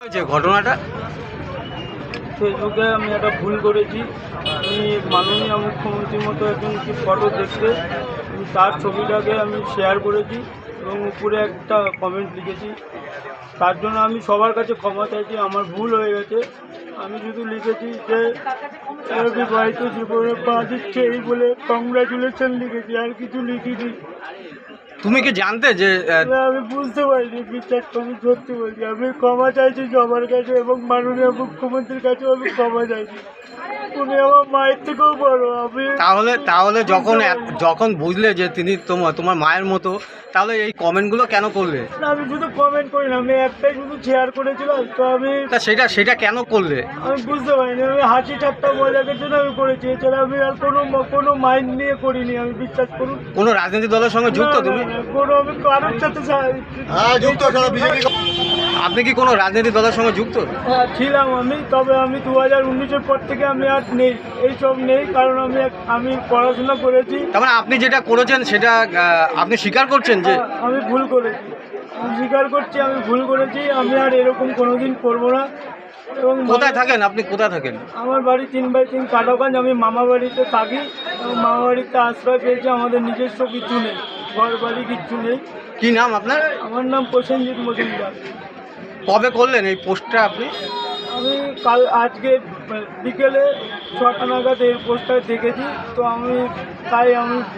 যে ঘটনাটা ফেসবুকে আমি একটা ভুল করেছি। আমি মাননীয় মুখ্যমন্ত্রীর মতো একজন ফটো দেখতে আমি তার ছবিটাকে আমি শেয়ার করেছি এবং উপরে একটা কমেন্ট লিখেছি। তার জন্য আমি সবার কাছে ক্ষমা চাইছি, আমার ভুল হয়ে গেছে। আমি শুধু লিখেছি যে বিবাহিত জীবনে পা দিচ্ছে এই বলে কংগ্রাচুলেশন লিখেছি, আর কিছু লিখিনি। তুমি কি জানতে যে আমি বুঝতে পারিনি, বিশ্বাস করুন, সত্যি বলছি। আমি ক্ষমা চাইছি সবার কাছে এবং মাননীয় মুখ্যমন্ত্রীর কাছেও আমি ক্ষমা চাইছি। উনি আমার মায়ের থেকেও বড়। আমি তাহলে তাহলে যখন বুঝলে যে তিনি তোমার মায়ের মতো, তাহলে এই কমেন্টগুলো কেন করলে? না, আমি শুধু কমেন্ট করি না, আমি একটাই শুধু শেয়ার করেছিলাম। তো তা সেটা কেন করলে? আমি বুঝতে পারিনি, আমি হাসি ঠাট্টা মজাকের জন্য আমি করেছি, এছাড়া আমি আর কোনো মাইন্ড নিয়ে করিনি। আমি বিশ্বাস করুন। কোনো রাজনৈতিক দলের সঙ্গে যুক্ত তুমি? কোনো আমি কারোর সাথে যুক্ত। আপনি কি কোনো রাজনৈতিক দলের সঙ্গে যুক্ত? ছিলাম আমি, তবে আমি 2019-এর পর থেকে আমি আর নেই, এইসব নেই। কারণ আমি পড়াশোনা করেছি। তার মানে আপনি যেটা করেছেন সেটা আপনি স্বীকার করছেন যে আমি ভুল করেছি, আমি স্বীকার করছি আমি ভুল করেছি। আমি আর এরকম কোনোদিন করবো না। এবং কোথায় থাকেন আপনি? কোথায় থাকেন? আমার বাড়ি 3/3 কাটাগঞ্জ। আমি মামা বাড়িতে থাকি এবং মামা বাড়িতে আশ্রয় পেয়েছি। আমাদের নিজস্ব কিছু নেই, ঘর বাড়ি কিচ্ছু নেই। কি নাম আপনার? আমার নাম প্রসেনজিৎ মজুমদার। কবে করলেন এই পোস্টটা আপনি? আমি আজকে বিকেলে 6টা নাগাদ এই পোস্টটা দেখেছি। তো আমি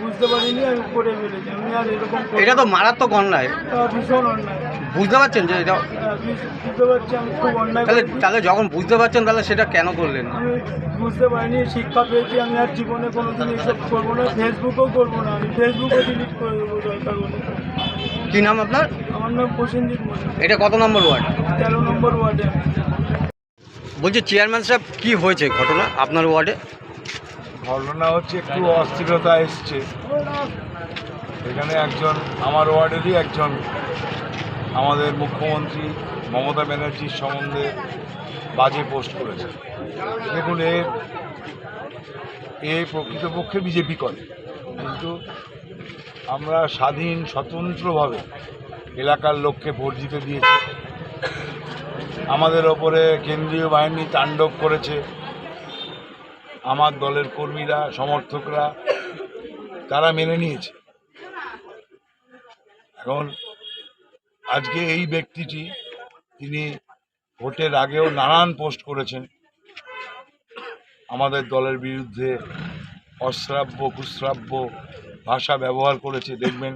বুঝতে পারিনি, আমি করে ফেলেছি। আমি আর এরকম এটা তো মারাত্মক অন্যায়। ভীষণ অন্যায়। বুঝতে পারছেন যে এটা? বুঝতে পারছি আমি খুব অন্যায় করেছি। তাহলে যখন বুঝতে পারছেন তাহলে সেটা কেন করলেন? আমি বুঝতে পারিনি, শিক্ষা পেয়েছি। আমি আর জীবনে কোনোদিন এইসব করবো না, ফেসবুকও করবো না। আমি ফেসবুকও ডিলিট করে দেবো দরকার হলে। কি নাম আপনার? আমার নাম প্রসেনজিৎ মজুমদার। এটা কত নম্বর ওয়ার্ড? 13 নম্বর ওয়ার্ডে। বলছি চেয়ারম্যান সাহেব, কি হয়েছে ঘটনা আপনার ওয়ার্ডে? ঘটনা হচ্ছে একটু অস্থিরতা এসছে এখানে। আমার ওয়ার্ডেরই একজন আমাদের মুখ্যমন্ত্রী মমতা ব্যানার্জির সম্বন্ধে বাজে পোস্ট করেছে। দেখুন, এ প্রকৃতপক্ষে বিজেপি করে, কিন্তু আমরা স্বাধীন স্বতন্ত্রভাবে এলাকার লোককে ভোট দিতে দিয়েছি। আমাদের ওপরে কেন্দ্রীয় বাহিনী তাণ্ডব করেছে। আমার দলের কর্মীরা, সমর্থকরা তারা মেনে নিয়েছে। এখন আজকে এই ব্যক্তিটি, তিনি ভোটের আগেও নানান পোস্ট করেছেন আমাদের দলের বিরুদ্ধে, অশ্রাব্য কুশ্রাব্য ভাষা ব্যবহার করেছে। দেখবেন,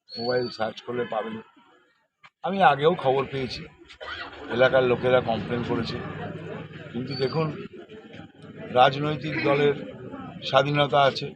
মোবাইল সার্চ করলে পাবেন। আমি আগেও খবর পেয়েছি, এলাকার লোকেরা কমপ্লেন করেছে। কিন্তু দেখুন, রাজনৈতিক দলের স্বাধীনতা আছে।